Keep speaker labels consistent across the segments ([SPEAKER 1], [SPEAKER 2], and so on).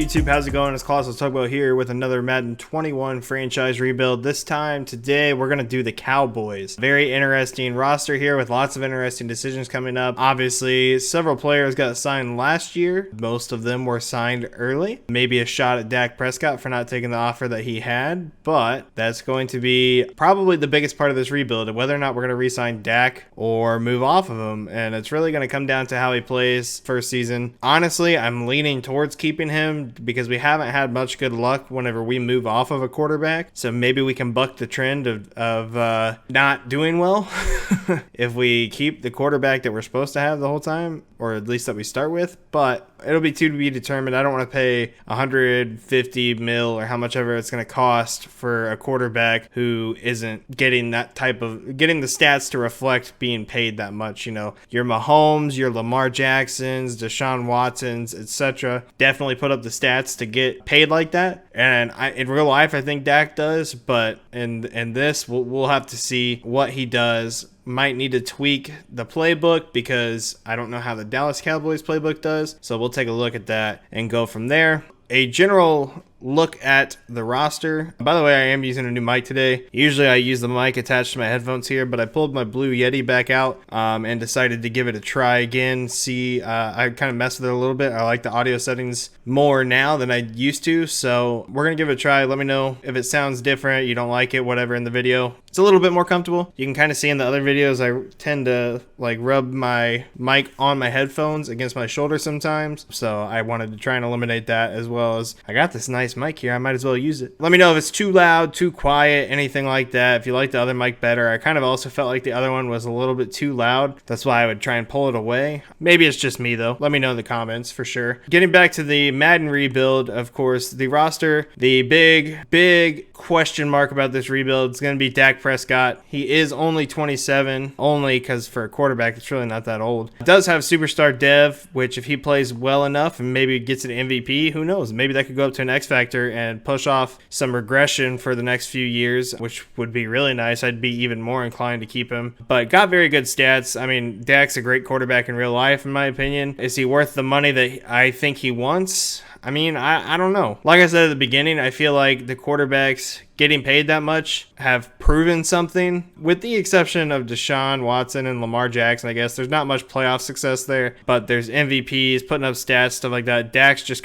[SPEAKER 1] YouTube? How's it going? It's Colossal Tugboat here with another Madden 21 franchise rebuild. This time today we're going to do the Cowboys. Very interesting roster here with lots of interesting decisions coming up. Obviously, several players got signed last year. Most of them were signed early. Maybe a shot at Dak Prescott for not taking the offer that he had, but that's going to be probably the biggest part of this rebuild, whether or not we're going to re-sign Dak or move off of him. And it's really going to come down to how he plays first season. Honestly, I'm leaning towards keeping him because we haven't had much good luck whenever we move off of a quarterback. So maybe we can buck the trend of not doing well if we keep the quarterback that we're supposed to have the whole time, or at least that we start with. But it'll be to be determined. I don't want to pay 150 mil or how much ever it's going to cost for a quarterback who isn't getting the stats to reflect being paid that much. You know, your Mahomes, your Lamar Jacksons, Deshaun Watsons, etc. definitely put up the stats to get paid like that. And in real life, I think Dak does, but in this, we'll have to see what he does. Might need to tweak the playbook because I don't know how the Dallas Cowboys playbook does. So we'll take a look at that and go from there. A general look at the roster. By the way, I am using a new mic today. Usually I use the mic attached to my headphones here, but I pulled my Blue Yeti back out and decided to give it a try again. See, I kind of messed with it a little bit. I like the audio settings more now than I used to, so we're going to give it a try. Let me know if it sounds different, you don't like it, whatever in the video. It's a little bit more comfortable. You can kind of see in the other videos, I tend to like rub my mic on my headphones against my shoulder sometimes, so I wanted to try and eliminate that, as well as I got this nice mic here, I might as well use it. Let me know if it's too loud, too quiet, anything like that. If you like the other mic better. I kind of also felt like the other one was a little bit too loud. That's why I would try and pull it away. Maybe it's just me though. Let me know in the comments for sure. Getting back to the Madden rebuild, of course, the roster, the big question mark about this rebuild is going to be Dak Prescott. He is only 27, only because for a quarterback, it's really not that old. It does have superstar dev, which if he plays well enough and maybe gets an MVP, who knows? Maybe that could go up to an X Factor and push off some regression for the next few years, which would be really nice. I'd be even more inclined to keep him, but got very good stats. I mean, Dak's a great quarterback in real life, in my opinion. Is he worth the money that I think he wants? I mean, I don't know. Like I said at the beginning, I feel like the quarterbacks getting paid that much have proven something, with the exception of Deshaun Watson and Lamar Jackson. I guess there's not much playoff success there, but there's MVPs, putting up stats, stuff like that. Dak's just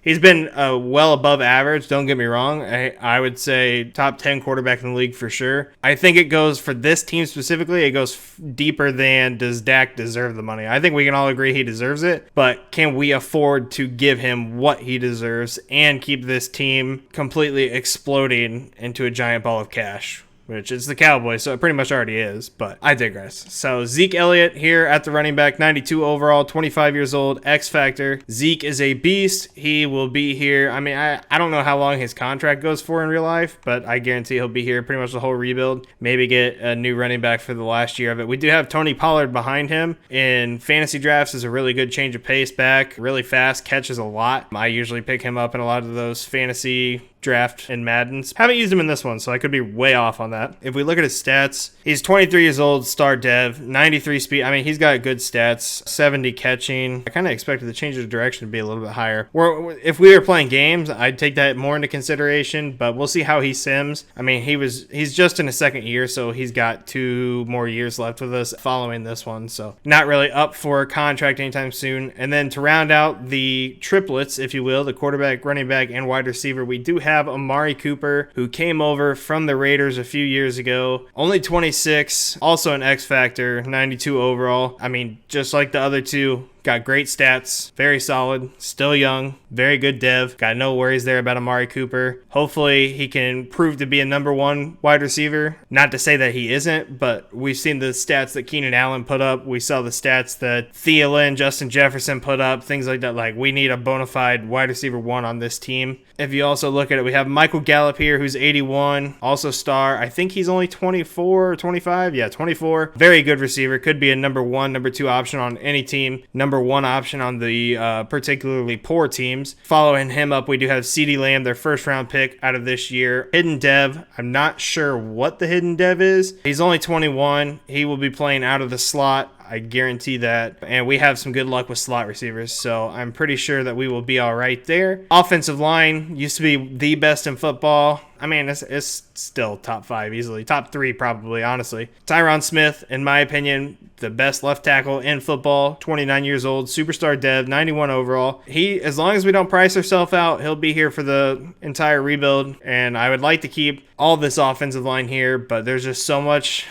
[SPEAKER 1] he's been well above average. Don't get me wrong. I would say top 10 quarterback in the league for sure. I think it goes for this team specifically. It goes deeper than does Dak deserve the money. I think we can all agree he deserves it, but can we afford to give him what he deserves and keep this team completely exploding into a giant ball of cash, which is the Cowboys, so it pretty much already is, but I digress. So Zeke Elliott here at the running back, 92 overall, 25 years old, X Factor. Zeke is a beast. He will be here. I mean, I don't know how long his contract goes for in real life, but I guarantee he'll be here pretty much the whole rebuild. Maybe get a new running back for the last year of it. We do have Tony Pollard behind him. In fantasy drafts is a really good change of pace back, really fast, catches a lot. I usually pick him up in a lot of those fantasy draft in Maddens. Haven't used him in this one, so I could be way off on that. If we look at his stats, he's 23 years old, star dev, 93 speed. I mean, he's got good stats, 70 catching. I kind of expected the change of direction to be a little bit higher. If we were playing games, I'd take that more into consideration, but we'll see how he sims. I mean, he's just in his second year, so he's got 2 more years left with us following this one, so not really up for a contract anytime soon. And then to round out the triplets, if you will, the quarterback, running back, and wide receiver, we do have Amari Cooper, who came over from the Raiders a few years ago. Only 26, also an X Factor, 92 overall. I mean, just like the other two, got great stats, very solid, still young, very good dev. Got no worries there about Amari Cooper. Hopefully he can prove to be a number 1 wide receiver. Not to say that he isn't, but we've seen the stats that Keenan Allen put up. We saw the stats that Thielen, Justin Jefferson put up, things like that. Like, we need a bona fide wide receiver 1 on this team. If you also look at it, we have Michael Gallup here, who's 81, also star. I think he's only 24 or 25. Yeah, 24. Very good receiver. Could be a number 1, number 2 option on any team. Number 1 option on the particularly poor teams. Following him up, we do have CeeDee Lamb, their first round pick out of this year. Hidden dev. I'm not sure what the hidden dev is. He's only 21. He will be playing out of the slot. I guarantee that. And we have some good luck with slot receivers, so I'm pretty sure that we will be all right there. Offensive line used to be the best in football. I mean, it's still top 5 easily. Top 3 probably, honestly. Tyron Smith, in my opinion, the best left tackle in football. 29 years old, superstar dev, 91 overall. As long as we don't price ourselves out, he'll be here for the entire rebuild. And I would like to keep all this offensive line here, but there's just so much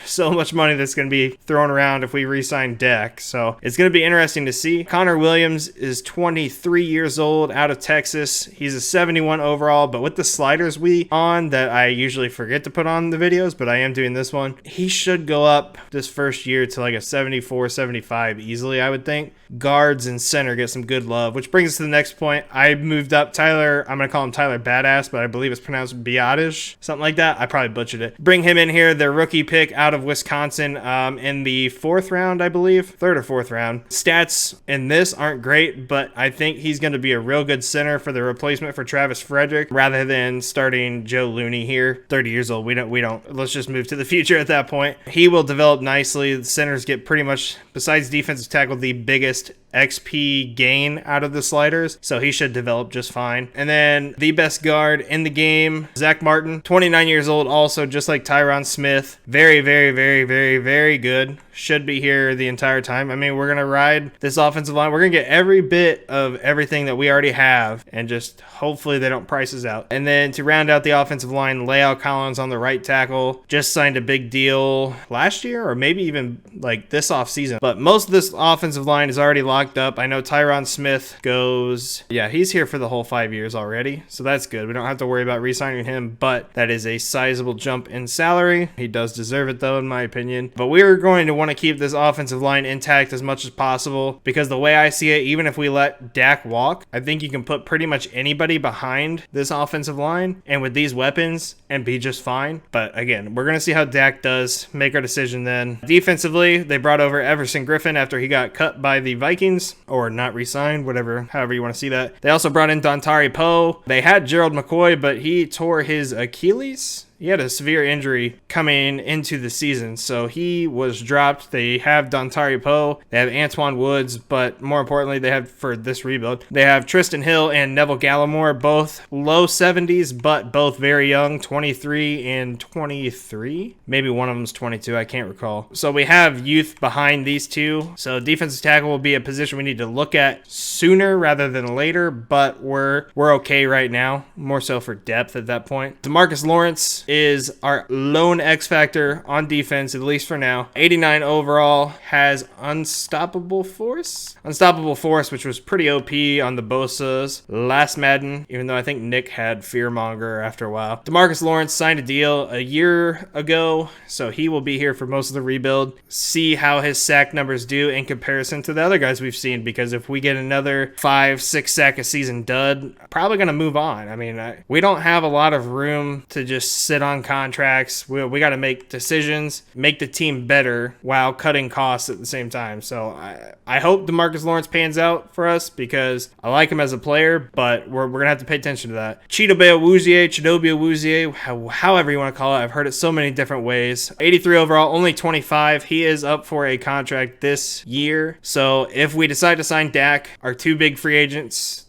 [SPEAKER 1] money that's going to be thrown around if we re-sign Dak. So it's going to be interesting to see. Connor Williams is 23 years old, out of Texas. He's a 71 overall, but with the sliders that I usually forget to put on the videos, but I am doing this one, he should go up this first year to like a 74, 75 easily, I would think. Guards and center get some good love, which brings us to the next point. I moved up Tyler, I'm going to call him Tyler Badass, but I believe it's pronounced Biadish, something like that. I probably butchered it. Bring him in here, their rookie pick out of Wisconsin in the 4th round, I believe. 3rd or 4th round. Stats in this aren't great, but I think he's going to be a real good center for the replacement for Travis Frederick rather than starting Joe Looney here. 30 years old. We don't. Let's just move to the future at that point. He will develop nicely. The centers get pretty much, besides defensive tackle, the biggest XP gain out of the sliders, so he should develop just fine. And then the best guard in the game, Zach Martin, 29 years old, also just like Tyron Smith. Very, very, very, very, very good. Should be here the entire time. I mean, we're going to ride this offensive line. We're going to get every bit of everything that we already have, and just hopefully they don't price us out. And then to round out the offensive line, Lael Collins on the right tackle. Just signed a big deal last year, or maybe even like this offseason. But most of this offensive line is already locked up. I know Tyron Smith goes, yeah, he's here for the whole 5 years already, so that's good. We don't have to worry about re-signing him, but that is a sizable jump in salary. He does deserve it, though, in my opinion. But we are going to want to keep this offensive line intact as much as possible, because the way I see it, even if we let Dak walk, I think you can put pretty much anybody behind this offensive line and with these weapons and be just fine. But again, we're going to see how Dak does, make our decision then. Defensively, they brought over Everson Griffin after he got cut by the Vikings, or not re-signed, however you want to see that. They also brought in Dontari Poe. They had Gerald McCoy, but he tore his Achilles. He had a severe injury coming into the season, so he was dropped. They have Dontari Poe, they have Antoine Woods, but more importantly, they have, for this rebuild, they have Tristan Hill and Neville Gallimore, both low 70s, but both very young, 23 and 23. Maybe one of them's 22, I can't recall. So we have youth behind these two. So defensive tackle will be a position we need to look at sooner rather than later, but we're okay right now, more so for depth at that point. DeMarcus Lawrence is our lone X factor on defense, at least for now. 89 overall, has unstoppable force, which was pretty OP on the Bosa's last Madden, even though I think Nick had Fearmonger after a while. DeMarcus Lawrence signed a deal a year ago, so he will be here for most of the rebuild. See how his sack numbers do in comparison to the other guys we've seen, because if we get another 5-6 sack a season dud, probably going to move on. I mean, we don't have a lot of room to just sit on contracts. We got to make decisions, make the team better while cutting costs at the same time. So I hope DeMarcus Lawrence pans out for us, because I like him as a player, but we're going to have to pay attention to that. Chidobe Awuzie, however you want to call it. I've heard it so many different ways. 83 overall, only 25. He is up for a contract this year. So if we decide to sign Dak, our two big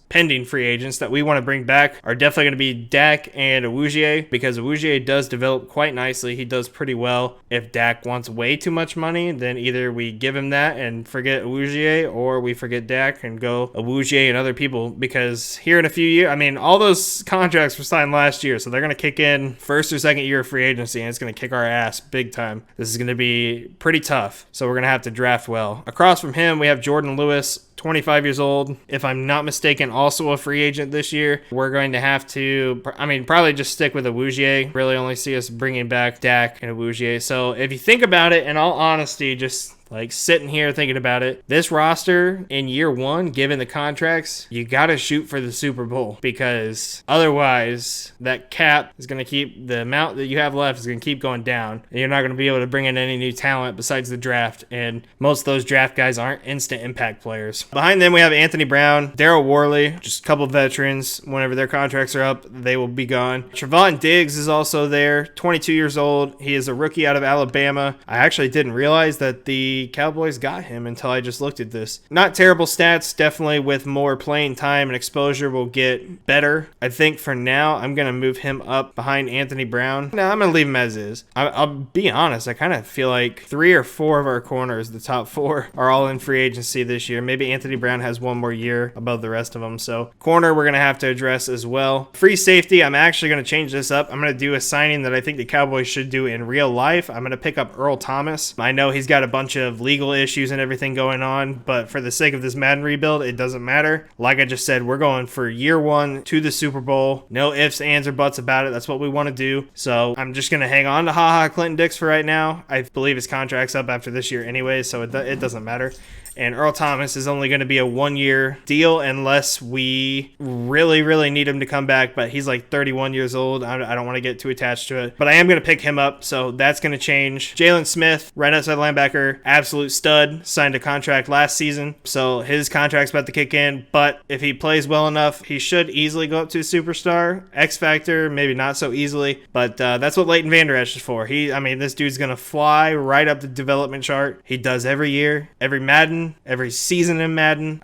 [SPEAKER 1] pending free agents that we want to bring back are definitely going to be Dak and Awuzie, because Awuzie does develop quite nicely. He does pretty well. If Dak wants way too much money, then either we give him that and forget Awuzie, or we forget Dak and go Awuzie and other people, because here in a few years, I mean, all those contracts were signed last year, so they're going to kick in first or second year of free agency, and it's going to kick our ass big time. This is going to be pretty tough, so we're going to have to draft well. Across from him, we have Jordan Lewis, 25 years old, if I'm not mistaken, also a free agent this year. We're going to have to, probably just stick with Awuzie. Really only see us bringing back Dak and Awuzie. So if you think about it, in all honesty, just like sitting here thinking about it, this roster in year one, given the contracts, you got to shoot for the Super Bowl, because otherwise that cap is going to keep, the amount that you have left is going to keep going down, and you're not going to be able to bring in any new talent besides the draft, and most of those draft guys aren't instant impact players. Behind them, we have Anthony Brown, Daryl Worley, just a couple of veterans. Whenever their contracts are up, they will be gone. Trevon Diggs is also there, 22 years old. He is a rookie out of Alabama. I actually didn't realize that the the Cowboys got him until I just looked at this. Not terrible stats, definitely with more playing time and exposure will get better. I think for now, I'm going to move him up behind Anthony Brown. No, I'm going to leave him as is. I'll be honest, I kind of feel like 3 or 4 of our corners, the top 4, are all in free agency this year. Maybe Anthony Brown has one more year above the rest of them. So corner, we're going to have to address as well. Free safety, I'm actually going to change this up. I'm going to do a signing that I think the Cowboys should do in real life. I'm going to pick up Earl Thomas. I know he's got a bunch of legal issues and everything going on, but for the sake of this Madden rebuild, it doesn't matter. Like I just said, we're going for year 1 to the Super Bowl. No ifs, ands, or buts about it. That's what we want to do. So I'm just going to hang on to Clinton Dix for right now. I believe his contract's up after this year anyway, so it doesn't matter. And Earl Thomas is only going to be a 1-year deal unless we really, really need him to come back. But he's like 31 years old. I don't want to get too attached to it. But I am going to pick him up, so that's going to change. Jalen Smith, right outside linebacker, absolute stud. Signed a contract last season, so his contract's about to kick in. But if he plays well enough, he should easily go up to a superstar. X Factor, maybe not so easily. But that's what Leighton Vander Esch is for. This dude's going to fly right up the development chart. He does every year, every Madden, every season in Madden.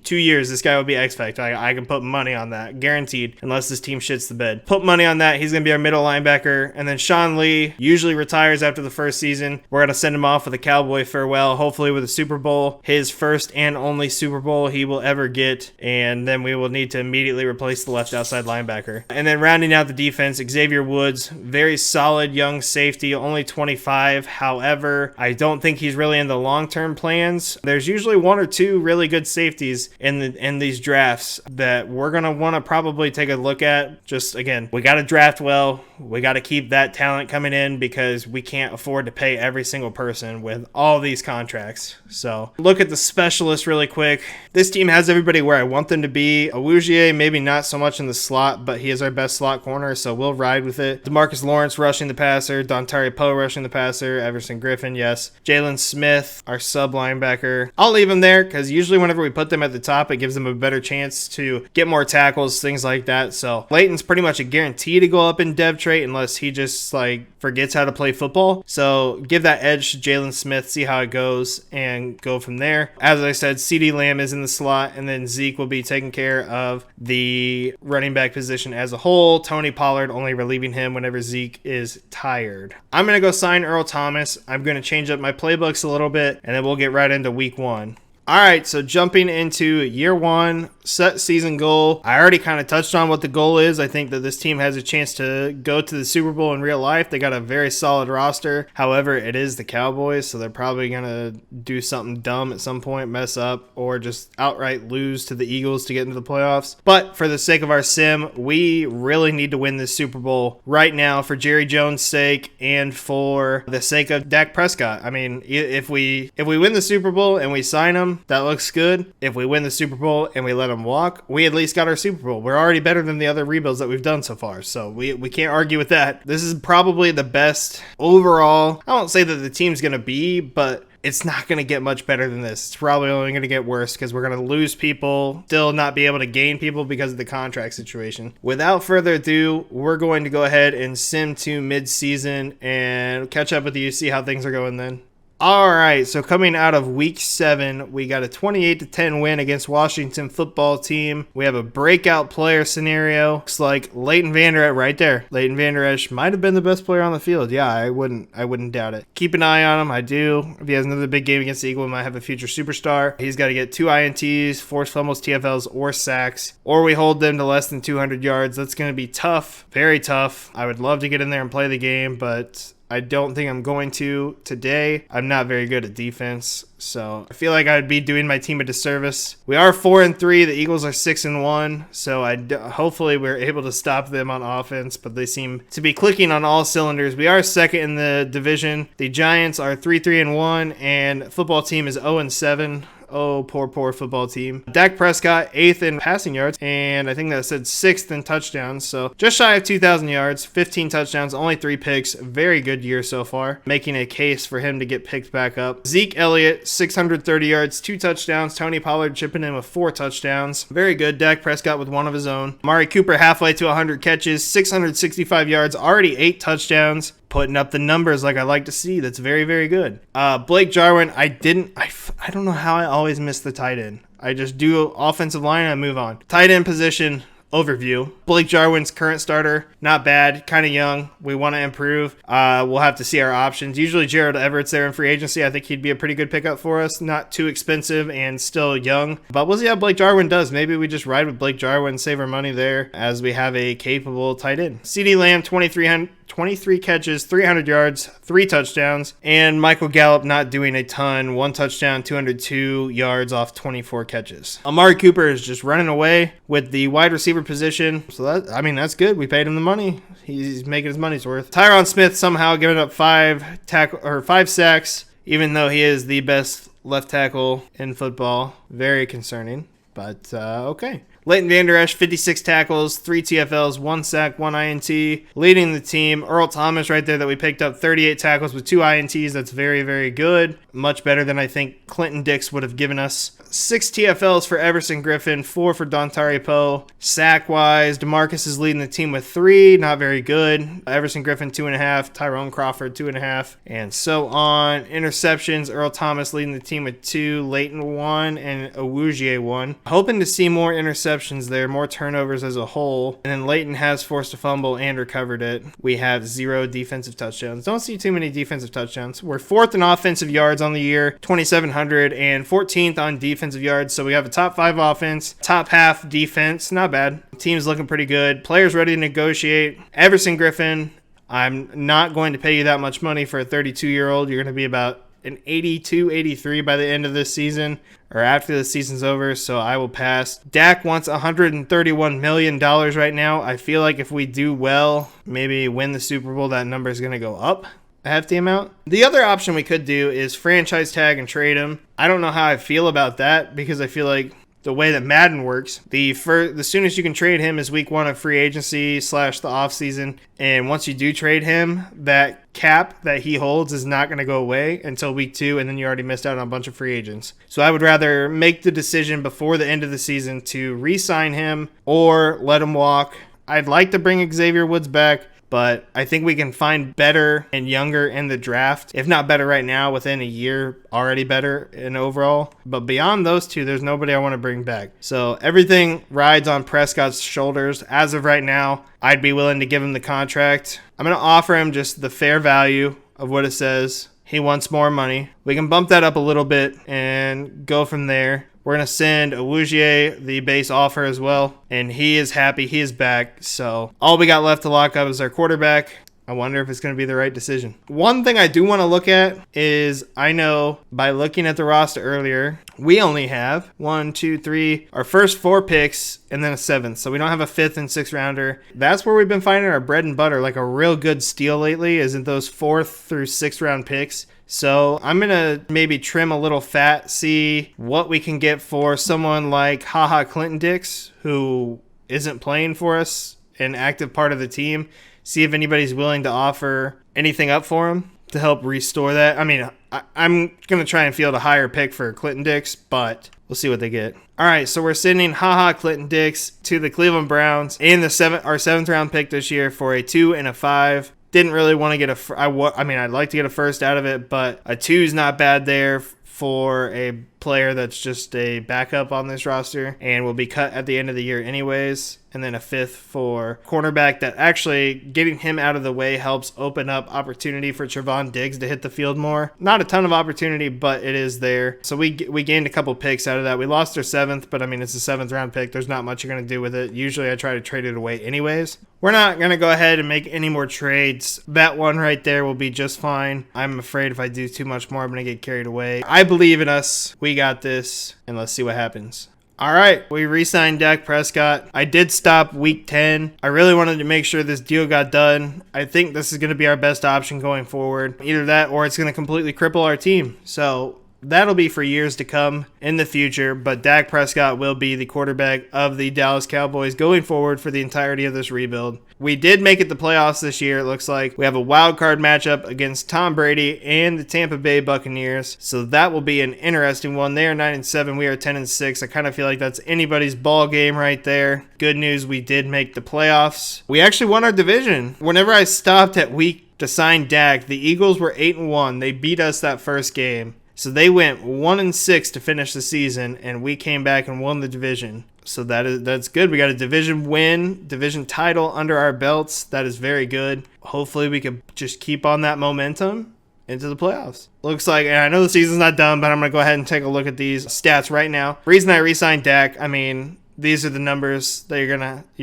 [SPEAKER 1] 2 years, this guy will be X Factor. I can put money on that, guaranteed, unless this team shits the bed. Put money on that. He's going to be our middle linebacker. And then Sean Lee usually retires after the first season. We're going to send him off with a Cowboy farewell, hopefully with a Super Bowl, his first and only Super Bowl he will ever get. And then we will need to immediately replace the left outside linebacker. And then rounding out the defense, Xavier Woods, very solid young safety, only 25. However, I don't think he's really in the long-term plans. There's usually 1 or 2 really good safeties in these drafts that we're going to want to probably take a look at. Just, again, we got to draft well. We got to keep that talent coming in because we can't afford to pay every single person with all these contracts. So look at the specialists really quick. This team has everybody where I want them to be. Awuzie, maybe not so much in the slot, but he is our best slot corner, so we'll ride with it. DeMarcus Lawrence rushing the passer. Dontari Poe rushing the passer. Everson Griffin, yes. Jalen Smith, our sub linebacker. I'll leave him there because usually whenever we put them at the top, it gives them a better chance to get more tackles, things like that. So Leighton's pretty much a guarantee to go up in dev trait unless he just forgets how to play football. So give that edge to Jalen Smith, see how it goes, and go from there. As I said, CeeDee Lamb is in the slot, and then Zeke will be taking care of the running back position as a whole. Tony Pollard only relieving him whenever Zeke is tired. I'm going to go sign Earl Thomas. I'm going to change up my playbooks a little bit, and then we'll get right into week 1. All right, so jumping into year 1, set season goal. I already kind of touched on what the goal is. I think that this team has a chance to go to the Super Bowl in real life. They got a very solid roster. However, it is the Cowboys, so they're probably going to do something dumb at some point, mess up, or just outright lose to the Eagles to get into the playoffs. But for the sake of our sim, we really need to win this Super Bowl right now for Jerry Jones' sake and for the sake of Dak Prescott. If we win the Super Bowl and we sign him, that looks good. If we win the Super Bowl and we let him walk, we at least got our Super Bowl. We're already better than the other rebuilds that we've done so far, so we can't argue with that. This is probably the best overall. I won't say that the team's going to be, but it's not going to get much better than this. It's probably only going to get worse because we're going to lose people, still not be able to gain people because of the contract situation. Without further ado, we're going to go ahead and sim to mid-season and catch up with you, see how things are going then. All right, so coming out of week 7, we got a 28-10 win against Washington football team. We have a breakout player scenario. Looks like Leighton Vander Esch right there. Leighton Vander Esch might have been the best player on the field. Yeah, I wouldn't doubt it. Keep an eye on him. I do. If he has another big game against the Eagles, he might have a future superstar. He's got to get 2 INTs, forced fumbles, TFLs, or sacks, or we hold them to less than 200 yards. That's going to be tough, very tough. I would love to get in there and play the game, but I don't think I'm going to today. I'm not very good at defense, so I feel like I'd be doing my team a disservice. We are 4-3. The Eagles are 6-1, so hopefully we're able to stop them on offense, but they seem to be clicking on all cylinders. We are second in the division. The Giants are 3-3-1, and football team is 0-7. Oh, poor football team. Dak Prescott, 8th in passing yards, and I think that said 6th in touchdowns. So just shy of 2,000 yards, 15 touchdowns, only 3 picks. Very good year so far, making a case for him to get picked back up. Zeke Elliott, 630 yards, 2 touchdowns. Tony Pollard chipping in with 4 touchdowns. Very good. Dak Prescott with 1 of his own. Amari Cooper halfway to 100 catches, 665 yards, already 8 touchdowns. putting up the numbers like I like to see. That's very, very good. Blake Jarwin, I don't know how I always miss the tight end. I just do offensive line and I move on. Tight end position overview. Blake Jarwin's current starter, not bad, kind of young. We want to improve. We'll have to see our options. Usually Gerald Everett's there in free agency. I think he'd be a pretty good pickup for us. Not too expensive and still young. But we'll see how Blake Jarwin does. Maybe we just ride with Blake Jarwin, save our money there as we have a capable tight end. CeeDee Lamb, 23 catches, 300 yards, 3 touchdowns, and Michael Gallup not doing a ton, 1 touchdown, 202 yards off 24 catches. Amari Cooper is just running away with the wide receiver position, so that's good. We paid him the money. He's making his money's worth. Tyron Smith somehow giving up 5 sacks, even though he is the best left tackle in football. Very concerning, but okay. Leighton Vander Esch, 56 tackles, 3 TFLs, 1 sack, 1 INT, leading the team. Earl Thomas right there that we picked up, 38 tackles with 2 INTs. That's very, very good. Much better than I think Clinton Dix would have given us. 6 TFLs for Everson Griffin, 4 for Dontari Poe. Sack-wise, DeMarcus is leading the team with 3. Not very good. Everson Griffin, 2.5. Tyrone Crawford, 2.5. And so on. Interceptions, Earl Thomas leading the team with 2. Leighton, 1. And Awuzie, 1. Hoping to see more interceptions there, more turnovers as a whole. And then Leighton has forced a fumble and recovered it. We have 0 defensive touchdowns. Don't see too many defensive touchdowns. We're 4th in offensive yards on the year, 2,700, and 14th on defensive yards. So we have a top 5 offense, top half defense. Not bad. Team's looking pretty good. Players ready to negotiate. Everson Griffin, I'm not going to pay you that much money for a 32-year-old. You're going to be about an 82, 83 by the end of this season or after the season's over, so I will pass. Dak wants $131 million right now. I feel like if we do well, maybe win the Super Bowl, that number is going to go up a hefty amount. The other option we could do is franchise tag and trade him. I don't know how I feel about that because I feel like the way that Madden works, the soonest you can trade him is week 1 of free agency / the offseason. And once you do trade him, that cap that he holds is not going to go away until week 2, and then you already missed out on a bunch of free agents. So I would rather make the decision before the end of the season to re-sign him or let him walk. I'd like to bring Xavier Woods back, but I think we can find better and younger in the draft. If not better right now, within a year, already better in overall. But beyond those two, there's nobody I want to bring back. So everything rides on Prescott's shoulders. As of right now, I'd be willing to give him the contract. I'm going to offer him just the fair value of what it says. He wants more money. We can bump that up a little bit and go from there. We're going to send Awuzie the base offer as well, and he is happy. He is back. So all we got left to lock up is our quarterback. I wonder if it's going to be the right decision. One thing I do want to look at is I know by looking at the roster earlier, we only have 1, 2, 3, our first 4 picks and then a 7th. So we don't have a 5th and 6th rounder. That's where we've been finding our bread and butter. Like a real good steal lately isn't those 4th through 6th round picks. So I'm going to maybe trim a little fat, see what we can get for someone like Clinton Dix, who isn't playing for us, an active part of the team. See if anybody's willing to offer anything up for him to help restore that. I mean, I'm going to try and field a higher pick for Clinton Dix, but we'll see what they get. All right, so we're sending Clinton Dix to the Cleveland Browns and our 7th round pick this year for a 2 and a 5. Didn't really want to get I'd like to get a first out of it, but a 2 is not bad there for a player that's just a backup on this roster and will be cut at the end of the year anyways. And then a 5th for cornerback that actually getting him out of the way helps open up opportunity for Trevon Diggs to hit the field more. Not a ton of opportunity, but it is there. So we gained a couple picks out of that. We lost our 7th, but I mean, it's a 7th round pick. There's not much you're going to do with it. Usually I try to trade it away anyways. We're not going to go ahead and make any more trades. That one right there will be just fine. I'm afraid if I do too much more, I'm going to get carried away. I believe in us. We got this, and let's see what happens. All right, we re-signed Dak Prescott. I did stop week 10. I really wanted to make sure this deal got done. I think this is going to be our best option going forward. Either that or it's going to completely cripple our team. So that'll be for years to come in the future, but Dak Prescott will be the quarterback of the Dallas Cowboys going forward for the entirety of this rebuild. We did make it the playoffs this year, it looks like. We have a wild card matchup against Tom Brady and the Tampa Bay Buccaneers, so that will be an interesting one. They are 9-7, we are 10-6. I kind of feel like that's anybody's ball game right there. Good news, we did make the playoffs. We actually won our division. Whenever I stopped at week to sign Dak. The Eagles were 8-1. They beat us that first game. So they went 1-6 to finish the season, and we came back and won the division. So that's good. We got a division win, division title under our belts. That is very good. Hopefully we can just keep on that momentum into the playoffs. Looks like, and I know the season's not done, but I'm going to go ahead and take a look at these stats right now. Reason I re-signed Dak, I mean, these are the numbers that you're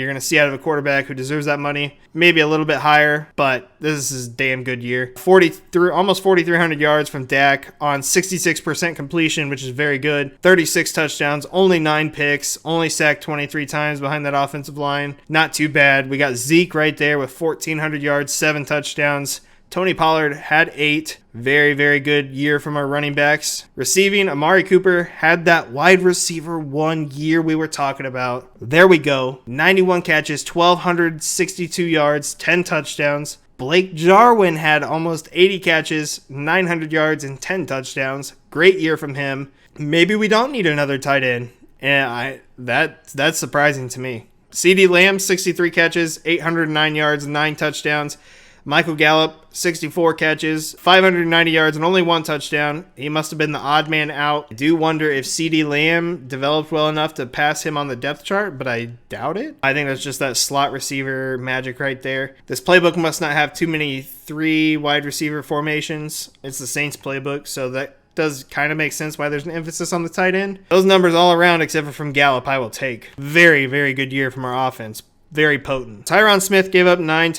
[SPEAKER 1] gonna see out of a quarterback who deserves that money. Maybe a little bit higher, but this is a damn good year. Almost 4,300 yards from Dak on 66% completion, which is very good. 36 touchdowns, only 9 picks, only sacked 23 times behind that offensive line. Not too bad. We got Zeke right there with 1,400 yards, 7 touchdowns. Tony Pollard had 8. Very, very good year from our running backs. Receiving, Amari Cooper had that wide receiver 1 year we were talking about. There we go. 91 catches, 1,262 yards, 10 touchdowns. Blake Jarwin had almost 80 catches, 900 yards, and 10 touchdowns. Great year from him. Maybe we don't need another tight end. And that's surprising to me. CeeDee Lamb, 63 catches, 809 yards, 9 touchdowns. Michael Gallup, 64 catches, 590 yards, and only 1 touchdown. He must have been the odd man out. I do wonder if CeeDee Lamb developed well enough to pass him on the depth chart, but I doubt it. I think that's just that slot receiver magic right there. This playbook must not have too many 3 wide receiver formations. It's the Saints playbook, so that does kind of make sense why there's an emphasis on the tight end. Those numbers all around, except for from Gallup, I will take. Very, very good year from our offense. Very potent. Tyron Smith gave up 9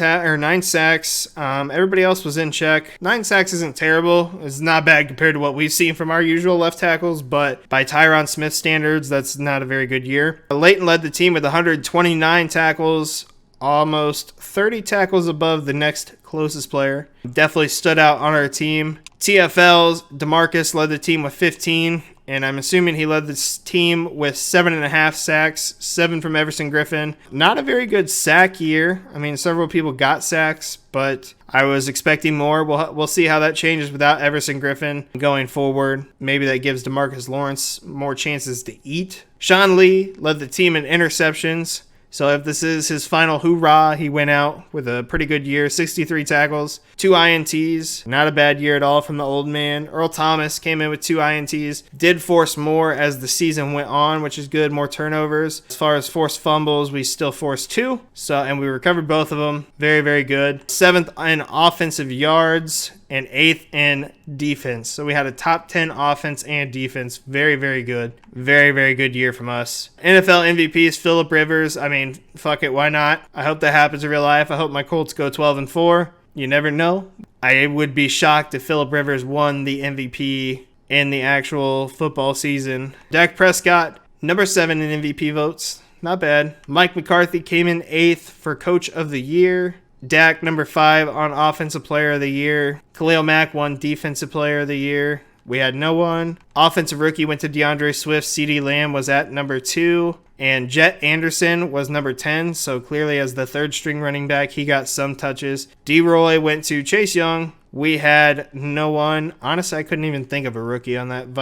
[SPEAKER 1] sacks. Everybody else was in check. 9 sacks isn't terrible. It's not bad compared to what we've seen from our usual left tackles, but by Tyron Smith standards, that's not a very good year. Leighton led the team with 129 tackles, almost 30 tackles above the next closest player. Definitely stood out on our team. TFL's DeMarcus led the team with 15. And I'm assuming he led this team with 7.5 sacks, 7 from Everson Griffin. Not a very good sack year. I mean, several people got sacks, but I was expecting more. We'll see how that changes without Everson Griffin going forward. Maybe that gives DeMarcus Lawrence more chances to eat. Sean Lee led the team in interceptions. So if this is his final hoorah, he went out with a pretty good year, 63 tackles, 2 INTs. Not a bad year at all from the old man. Earl Thomas came in with 2 INTs. Did force more as the season went on, which is good, more turnovers. As far as forced fumbles, we still forced 2. And we recovered both of them. Very, very good. 7th in offensive yards and 8th in defense. So we had a top 10 offense and defense. Very, very good. Very, very good year from us. NFL MVPs, Phillip Rivers. I mean, fuck it, why not? I hope that happens in real life. I hope my Colts go 12-4. You never know. I would be shocked if Phillip Rivers won the MVP in the actual football season. Dak Prescott, number 7 in MVP votes. Not bad. Mike McCarthy came in 8th for Coach of the Year. Dak, number 5 on Offensive Player of the Year. Khalil Mack won Defensive Player of the Year. We had no one. Offensive Rookie went to DeAndre Swift. CeeDee Lamb was at number 2. And Jet Anderson was number 10. So clearly as the 3rd string running back, he got some touches. D-Roy went to Chase Young. We had no one. Honestly, I couldn't even think of a rookie on that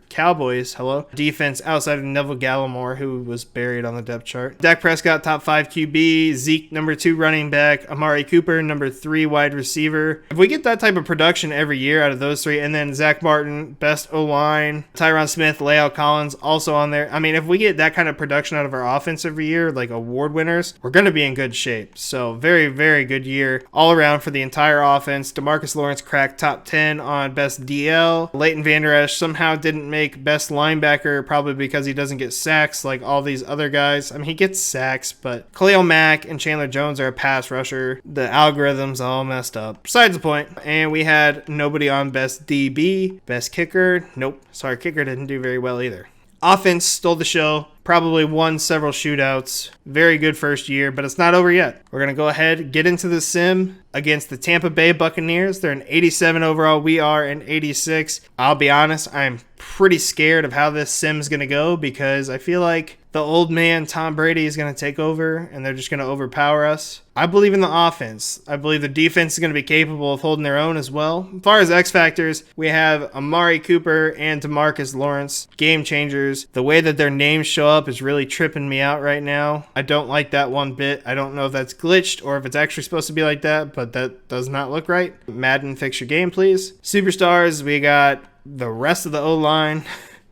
[SPEAKER 1] Cowboys, defense outside of Neville Gallimore, who was buried on the depth chart. Dak Prescott, top 5 QB. Zeke, number 2 running back. Amari Cooper, number 3 wide receiver. If we get that type of production every year out of those 3, and then Zach Martin, best O-line. Tyron Smith, La'el Collins, also on there. I mean, if we get that kind of production out of our offense every year, like award winners, we're going to be in good shape. So very, very good year all around for the entire offense. DeMarcus Lawrence cracked top 10 on best DL. Leighton Vander Esch somehow didn't make best linebacker, probably because he doesn't get sacks like all these other guys. I mean, he gets sacks, but Khalil Mack and Chandler Jones are a pass rusher. The algorithm's all messed up. Besides the point. And we had nobody on best DB. Best kicker. Nope. Sorry, kicker didn't do very well either. Offense stole the show. Probably won several shootouts. Very good first year, but it's not over yet. We're going to go ahead, get into the sim against the Tampa Bay Buccaneers. They're an 87 overall. We are an 86. I'll be honest, I'm pretty scared of how this sim's going to go because I feel like the old man Tom Brady is going to take over and they're just going to overpower us. I believe in the offense. I believe the defense is going to be capable of holding their own as well. As far as X factors, we have Amari Cooper and DeMarcus Lawrence, game changers. The way that their names show up is really tripping me out right now. I don't like that one bit. I don't know if that's glitched or if it's actually supposed to be like that, but that does not look right. Madden, fix your game, please. Superstars, we got the rest of the O-line.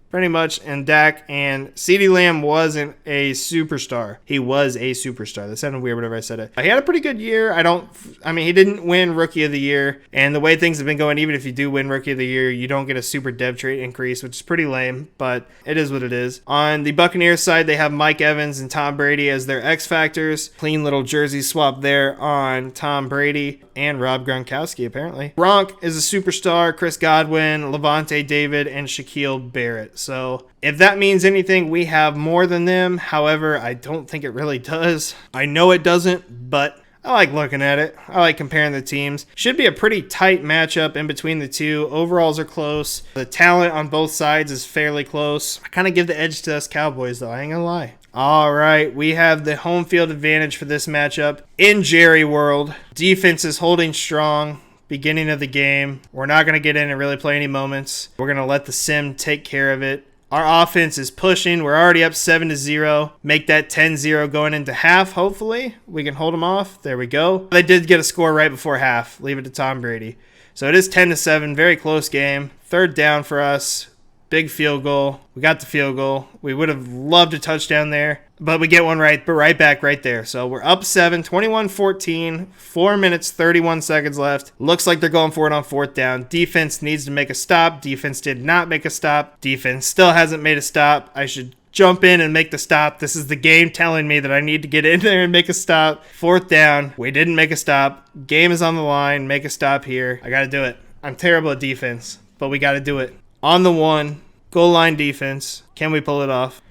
[SPEAKER 1] Pretty much, and Dak, and CeeDee Lamb wasn't a superstar. He was a superstar. That sounded weird whenever I said it. He had a pretty good year. He didn't win Rookie of the Year, and the way things have been going, even if you do win Rookie of the Year, you don't get a super dev trait increase, which is pretty lame, but it is what it is. On the Buccaneers side, they have Mike Evans and Tom Brady as their X factors. Clean little jersey swap there on Tom Brady and Rob Gronkowski, apparently. Gronk is a superstar. Chris Godwin, Levante David, and Shaquille Barrett. So if that means anything, we have more than them. However, I don't think it really does. I know it doesn't, but I like looking at it. I like comparing the teams. Should be a pretty tight matchup in between the two. Overalls are close. The talent on both sides is fairly close. I kind of give the edge to us Cowboys, though. I ain't gonna lie. All right, we have the home field advantage for this matchup in Jerry World. Defense is holding strong. Beginning of the game. We're not going to get in and really play any moments. We're going to let the sim take care of it. Our offense is pushing. We're already up 7-0. Make that 10-0 going into half, hopefully. We can hold them off. There we go. They did get a score right before half. Leave it to Tom Brady. So it is 10-7. Very close game. Third down for us. Big field goal. We got the field goal. We would have loved a touchdown there, but we get one right, but right back right there. So we're up 7, 21-14, 4 minutes, 31 seconds left. Looks like they're going for it on fourth down. Defense needs to make a stop. Defense did not make a stop. Defense still hasn't made a stop. I should jump in and make the stop. This is the game telling me that I need to get in there and make a stop. Fourth down. We didn't make a stop. Game is on the line. Make a stop here. I got to do it. I'm terrible at defense, but we got to do it. On the one, goal line defense. Can we pull it off?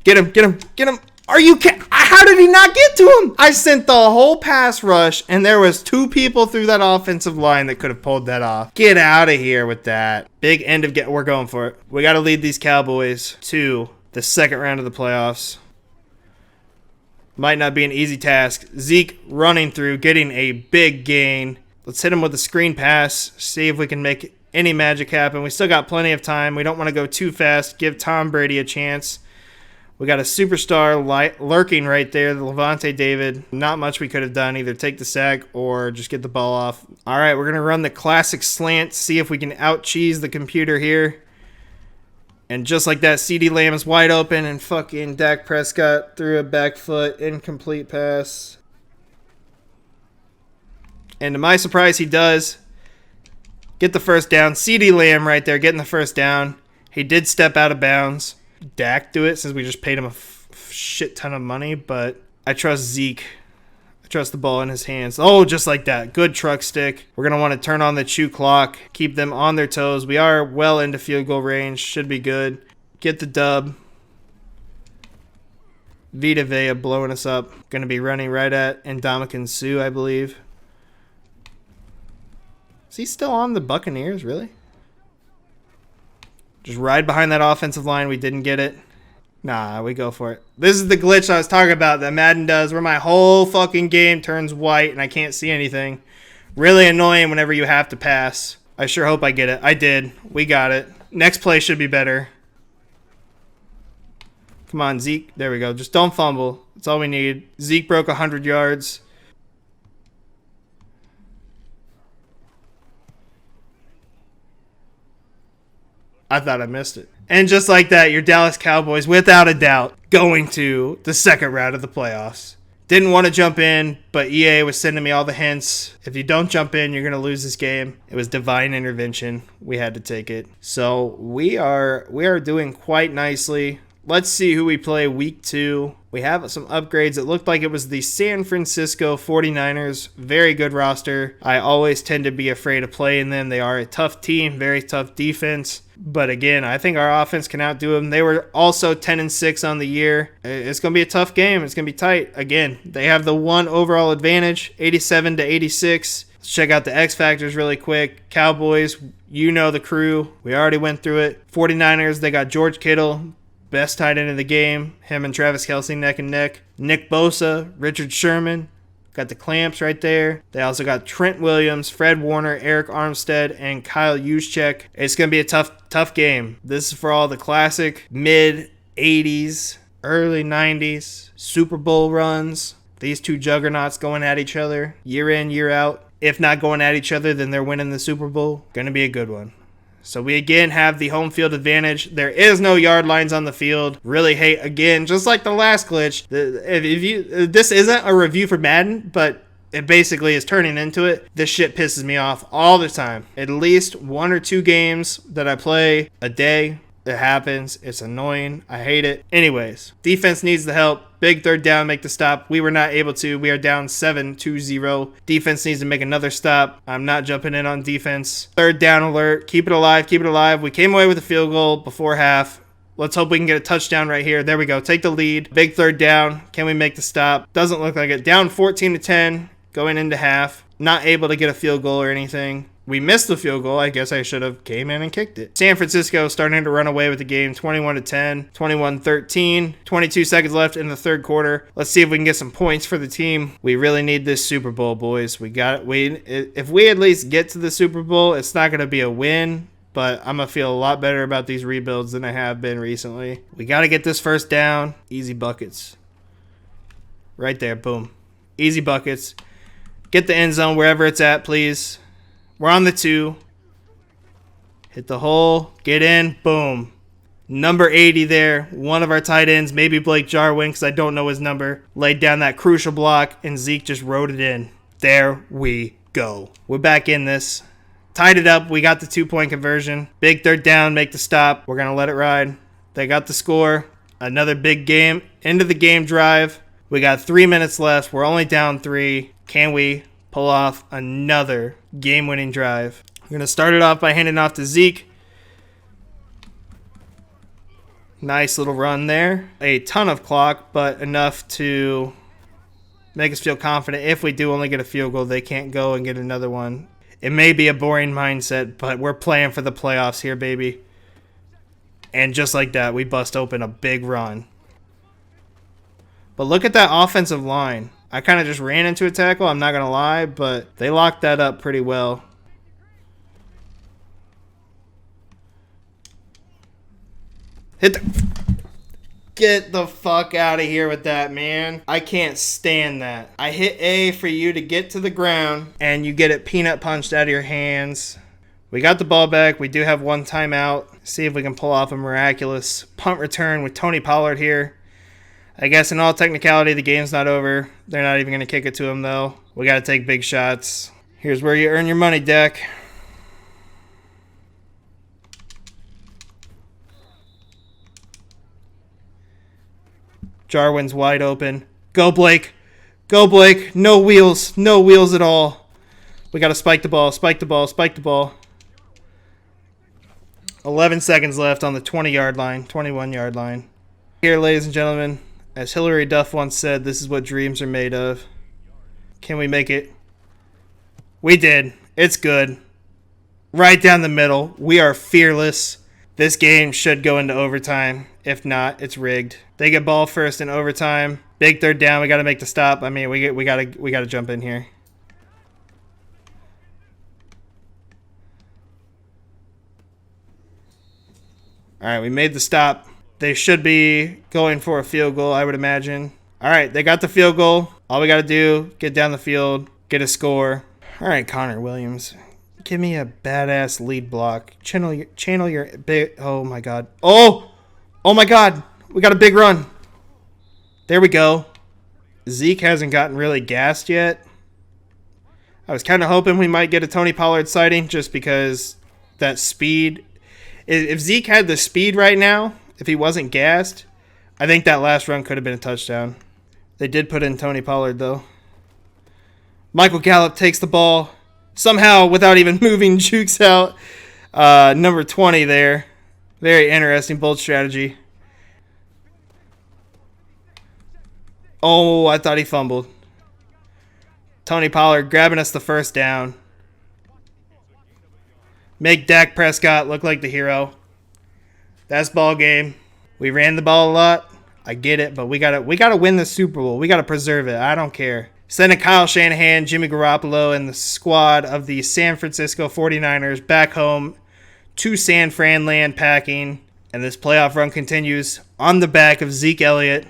[SPEAKER 1] Get him, get him, get him. Are you how did he not get to him? I sent the whole pass rush, and there was 2 people through that offensive line that could have pulled that off. Get out of here with that. Big end of we're going for it. We got to lead these Cowboys to the second round of the playoffs. Might not be an easy task. Zeke running through, getting a big gain. Let's hit him with a screen pass. See if we can make any magic happen. We still got plenty of time. We don't want to go too fast. Give Tom Brady a chance. We got a superstar lurking right there, the Levante David. Not much we could have done. Either take the sack or just get the ball off. All right, we're going to run the classic slant. See if we can out-cheese the computer here. And just like that, CeeDee Lamb is wide open, and fucking Dak Prescott threw a back foot, incomplete pass. And to my surprise, he does get the first down. CeeDee Lamb right there getting the first down. He did step out of bounds. Dak do it since we just paid him a shit ton of money, but I trust Zeke. I trust the ball in his hands. Oh, just like that. Good truck stick. We're going to want to turn on the chew clock, keep them on their toes. We are well into field goal range. Should be good. Get the dub. Vita Vea blowing us up. Going to be running right at Ndamukong Suh, I believe. Is he still on the Buccaneers, really? Just ride behind that offensive line. We didn't get it. Nah, we go for it. This is the glitch I was talking about that Madden does where my whole fucking game turns white and I can't see anything. Really annoying whenever you have to pass. I sure hope I get it. I did. We got it. Next play should be better. Come on, Zeke. There we go. Just don't fumble. That's all we need. Zeke broke 100 yards. I thought I missed it. And just like that, your Dallas Cowboys, without a doubt, going to the second round of the playoffs. Didn't want to jump in, but EA was sending me all the hints. If you don't jump in, you're going to lose this game. It was divine intervention. We had to take it. So we are doing quite nicely. Let's see who we play week 2. We have some upgrades. It looked like it was the San Francisco 49ers. Very good roster. I always tend to be afraid of playing them. They are a tough team, very tough defense. But again, I think our offense can outdo them. They were also 10-6 on the year. It's going to be a tough game. It's going to be tight. Again, they have the 1 overall advantage, 87-86. Let's check out the X factors really quick. Cowboys, you know the crew. We already went through it. 49ers, they got George Kittle, best tight end in the game. Him and Travis Kelce neck and neck. Nick Bosa, Richard Sherman, Got the clamps right there. They also got Trent Williams, Fred Warner, Eric Armstead, and Kyle Juszczyk. It's going to be a tough game. This is for all the classic mid-80s, early 90s Super Bowl runs. These two juggernauts going at each other year in, year out. If not going at each other, then they're winning the Super Bowl. Going to be a good one. So we again have the home field advantage. There is no yard lines on the field. Really hate, again, just like the last glitch. This isn't a review for Madden, but it basically is turning into it. This shit pisses me off all the time. At least 1 or 2 games that I play a day. It happens. It's annoying. I hate it. Anyways, defense needs the help. Big third down, make the stop. We were not able to. We are down 7-0. Defense needs to make another stop. I'm not jumping in on defense. Third down alert. Keep it alive. Keep it alive. We came away with a field goal before half. Let's hope we can get a touchdown right here. There we go. Take the lead. Big third down. Can we make the stop? Doesn't look like it. Down 14-10 going into half. Not able to get a field goal or anything. We missed the field goal. I guess I should have came in and kicked it. San Francisco starting to run away with the game, 21-10, 21-13. 22 seconds left in the third quarter. Let's see if we can get some points for the team. We really need this Super Bowl, boys. We got it. If we at least get to the Super Bowl, it's not going to be a win, but I'm going to feel a lot better about these rebuilds than I have been recently. We got to get this first down. Easy buckets. Right there. Boom. Easy buckets. Get the end zone wherever it's at, please. We're on the 2. Hit the hole. Get in. Boom. Number 80 there. One of our tight ends, maybe Blake Jarwin, because I don't know his number, laid down that crucial block, and Zeke just wrote it in. There we go. We're back in this. Tied it up. We got the 2-point conversion. Big third down. Make the stop. We're going to let it ride. They got the score. Another big game. End of the game drive. We got 3 minutes left. We're only down 3. Can we pull off another game-winning drive? I'm going to start it off by handing off to Zeke. Nice little run there. A ton of clock, but enough to make us feel confident. If we do only get a field goal, they can't go and get another one. It may be a boring mindset, but we're playing for the playoffs here, baby. And just like that, we bust open a big run. But look at that offensive line. I kind of just ran into a tackle, I'm not going to lie, but they locked that up pretty well. Get the fuck out of here with that, man. I can't stand that. I hit A for you to get to the ground, and you get it peanut punched out of your hands. We got the ball back. We do have 1 timeout. See if we can pull off a miraculous punt return with Tony Pollard here. I guess in all technicality, the game's not over. They're not even going to kick it to him, though. We got to take big shots. Here's where you earn your money, Dak. Jarwin's wide open. Go, Blake. Go, Blake. No wheels. No wheels at all. We got to spike the ball. Spike the ball. Spike the ball. 11 seconds left on the 20-yard line. 21-yard line. Here, ladies and gentlemen. As Hillary Duff once said, this is what dreams are made of. Can we make it? We did. It's good. Right down the middle. We are fearless. This game should go into overtime. If not, it's rigged. They get ball first in overtime. Big third down. We got to make the stop. I mean, we got to jump in here. All right, we made the stop. They should be going for a field goal, I would imagine. All right, they got the field goal. All we got to do, get down the field, get a score. All right, Connor Williams, give me a badass lead block. Channel your big. Oh my God. Oh my God. We got a big run. There we go. Zeke hasn't gotten really gassed yet. I was kind of hoping we might get a Tony Pollard sighting just because that speed. If Zeke had the speed right now, if he wasn't gassed, I think that last run could have been a touchdown. They did put in Tony Pollard, though. Michael Gallup takes the ball. Somehow, without even moving, jukes out. Number 20 there. Very interesting, bold strategy. Oh, I thought he fumbled. Tony Pollard grabbing us the first down. Make Dak Prescott look like the hero. That's ball game. We ran the ball a lot. I get it, but we gotta win the Super Bowl. We gotta preserve it. I don't care. sending Kyle Shanahan, Jimmy Garoppolo, and the squad of the San Francisco 49ers back home to San Fran land packing. And this playoff run continues on the back of Zeke Elliott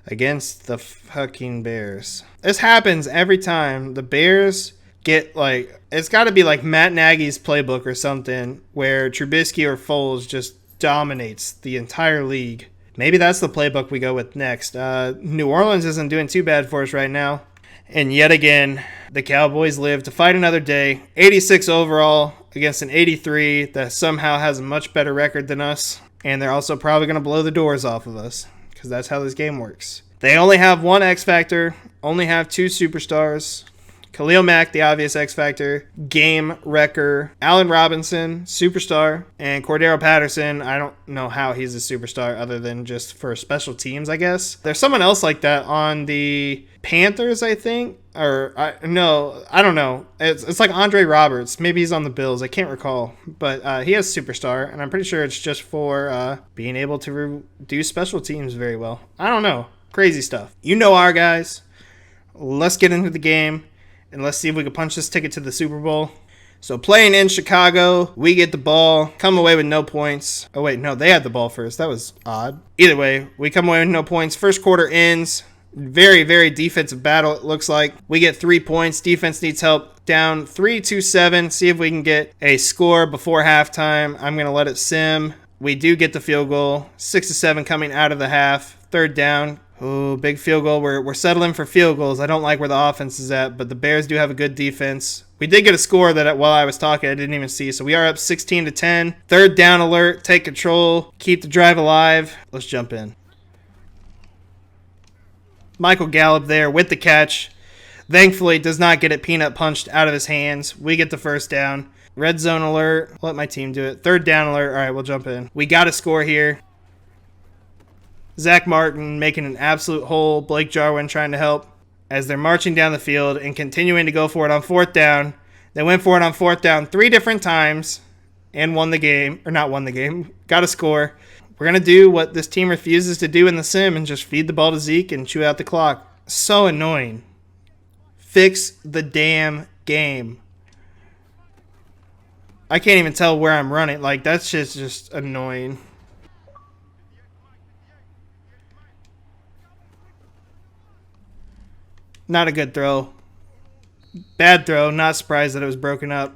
[SPEAKER 1] against the fucking Bears. This happens every time. The Bears get like, it's got to be like Matt Nagy's playbook or something where Trubisky or Foles just dominates the entire league. Maybe that's the playbook we go with next. New Orleans isn't doing too bad for us right now. And yet again, the Cowboys live to fight another day. 86 overall against an 83 that somehow has a much better record than us. And they're also probably going to blow the doors off of us because that's how this game works. They only have one X Factor, only have two superstars. Khalil Mack, the obvious X Factor, game wrecker. Allen Robinson, superstar. And Cordero Patterson, I don't know how he's a superstar other than just for special teams, I guess. There's someone else like that on the Panthers, I think. I don't know. It's like Andre Roberts. Maybe he's on the Bills. I can't recall. But he has superstar, and I'm pretty sure it's just for being able to do special teams very well. I don't know. Crazy stuff. You know our guys. Let's get into the game. And let's see if we can punch this ticket to the Super Bowl. So playing in Chicago, we get the ball, come away with no points. Oh, wait, no, they had the ball first. That was odd. Either way, we come away with no points. First quarter ends. Very, very defensive battle, it looks like. We get 3 points. Defense needs help. Down 3-7. See if we can get a score before halftime. I'm going to let it sim. We do get the field goal. 6-7 coming out of the half. Third down. Oh, big field goal. We're settling for field goals. I don't like where the offense is at, but the Bears do have a good defense. We did get a score that while I was talking, I didn't even see. So we are up 16-10. Third down alert. Take control. Keep the drive alive. Let's jump in. Michael Gallup there with the catch. Thankfully, does not get it peanut punched out of his hands. We get the first down. Red zone alert. Let my team do it. Third down alert. All right, we'll jump in. We got a score here. Zach Martin making an absolute hole. Blake Jarwin trying to help as they're marching down the field and continuing to go for it on fourth down. They went for it on fourth down 3 different times and won the game. Or not won the game. Got a score. We're going to do what this team refuses to do in the sim and just feed the ball to Zeke and chew out the clock. So annoying. Fix the damn game. I can't even tell where I'm running. Like, that's just annoying. Not a good throw. Bad throw. Not surprised that it was broken up.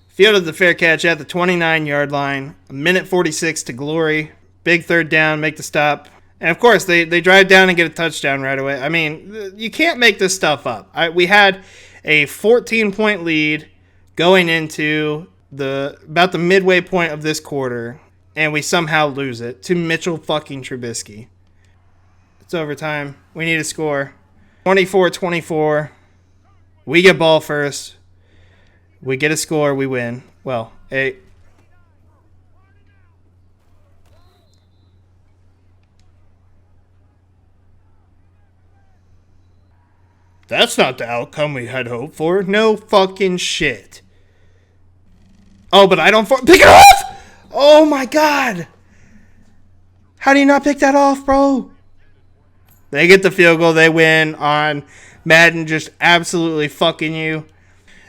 [SPEAKER 1] Fielded the fair catch at the 29-yard line. 1:46 to glory. Big third down. Make the stop. And, of course, they drive down and get a touchdown right away. I mean, you can't make this stuff up. We had a 14-point lead going into about the midway point of this quarter, and we somehow lose it to Mitchell fucking Trubisky. It's overtime. We need a score. 24-24. We get ball first. We get a score. We win. Well, that's not the outcome we had hoped for. No fucking shit. Oh, but I don't... Pick it off! Oh, my God. How do you not pick that off, bro? They get the field goal. They win on Madden just absolutely fucking you.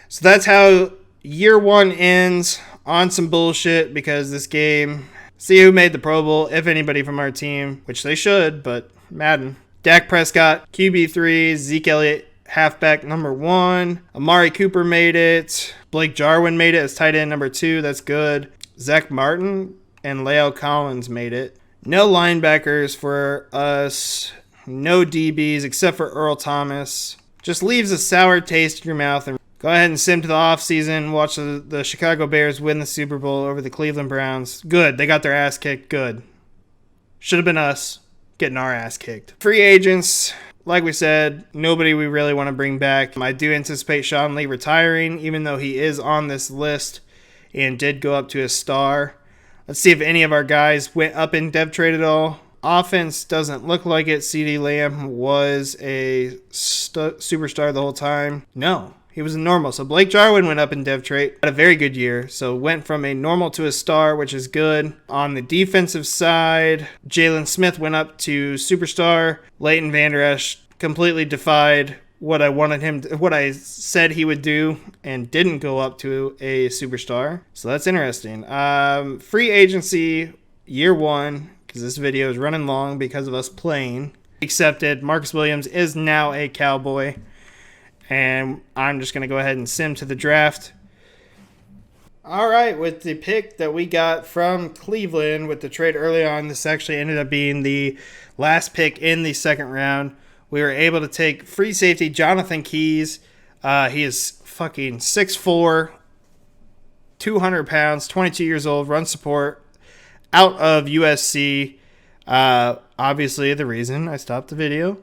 [SPEAKER 1] So that's how year one ends on some bullshit because this game... See who made the Pro Bowl, if anybody from our team, which they should, but Madden. Dak Prescott, QB3, Zeke Elliott, halfback number 1. Amari Cooper made it. Blake Jarwin made it as tight end number 2. That's good. Zach Martin and Leo Collins made it. No linebackers for us. No DBs except for Earl Thomas. Just leaves a sour taste in your mouth. And go ahead and sim to the offseason. Watch the Chicago Bears win the Super Bowl over the Cleveland Browns. Good. They got their ass kicked. Good. Should have been us getting our ass kicked. Free agents. Like we said, nobody we really want to bring back. I do anticipate Sean Lee retiring, even though he is on this list and did go up to a star. Let's see if any of our guys went up in dev trade at all. Offense doesn't look like it. CeeDee Lamb was a superstar the whole time. No. He was a normal. So Blake Jarwin went up in dev trait. Had a very good year. So went from a normal to a star, which is good. On the defensive side, Jalen Smith went up to superstar. Leighton Vander Esch completely defied what I wanted him to, what I said he would do, and didn't go up to a superstar. So that's interesting. Free agency year one, because this video is running long because of us playing. Accepted. Marcus Williams is now a Cowboy. And I'm just going to go ahead and sim to the draft. All right, with the pick that we got from Cleveland with the trade early on, this actually ended up being the last pick in the second round. We were able to take free safety Jonathan Keys. He is fucking 6'4", 200 pounds, 22 years old, run support, out of USC. Obviously, the reason I stopped the video,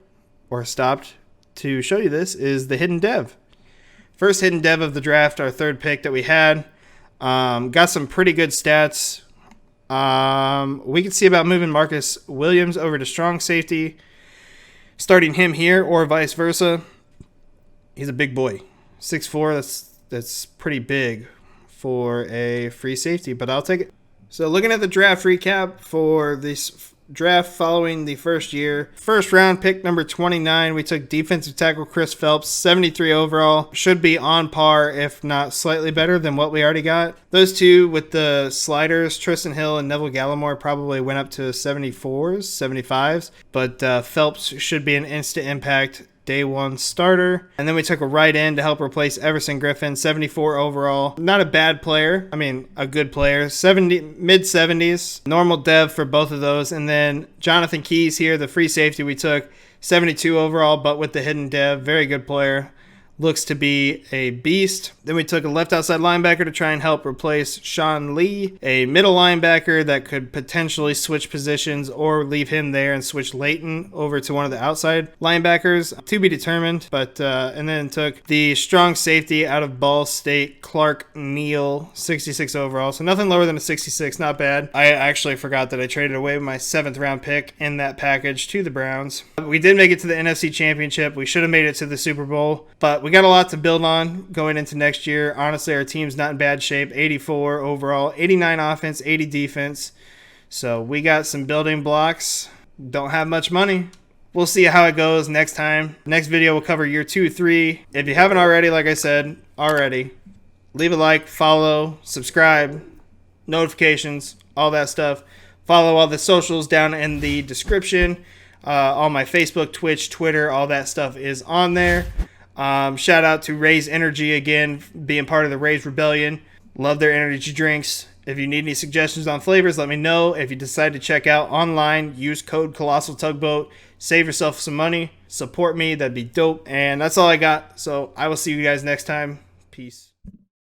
[SPEAKER 1] or stopped to show you this, is the hidden dev. First hidden dev of the draft, our third pick that we had. Got some pretty good stats. We could see about moving Marcus Williams over to strong safety, starting him here, or vice versa. He's a big boy. 6'4", that's pretty big for a free safety, but I'll take it. So looking at the draft recap for this draft following the first year. First round pick number 29, we took defensive tackle Chris Phelps, 73 overall. Should be on par, if not slightly better than what we already got. Those two with the sliders, Tristan Hill and Neville Gallimore, probably went up to 74s, 75s. But Phelps should be an instant impact day one starter. And then we took a right end to help replace Everson Griffin, 74 overall. Not a bad player. I mean, a good player. Mid 70s. Normal dev for both of those. And then Jonathan Keys here, the free safety we took, 72 overall, but with the hidden dev. Very good player. Looks to be a beast. Then we took a left outside linebacker to try and help replace Sean Lee, a middle linebacker that could potentially switch positions or leave him there and switch Leighton over to one of the outside linebackers. To be determined. But and then took the strong safety out of Ball State, Clark Neal, 66 overall. So nothing lower than a 66, not bad. I actually forgot that I traded away my 7th round pick in that package to the Browns. We did make it to the NFC Championship. We should have made it to the Super Bowl, but we got a lot to build on going into next year. Honestly, our team's not in bad shape. 84 overall, 89 offense, 80 defense. So we got some building blocks. Don't have much money. We'll see how it goes next time. Next video will cover year 2, 3. If you haven't already, like I said, leave a like, follow, subscribe, notifications, all that stuff. Follow all the socials down in the description. All my Facebook, Twitch, Twitter, all that stuff is on there. Shout out to Raise Energy again, being part of the Raise Rebellion. Love their energy drinks. If you need any suggestions on flavors, let me know. If you decide to check out online, use code Colossal Tugboat. Save yourself some money. Support me. That'd be dope. And that's all I got. So I will see you guys next time. Peace.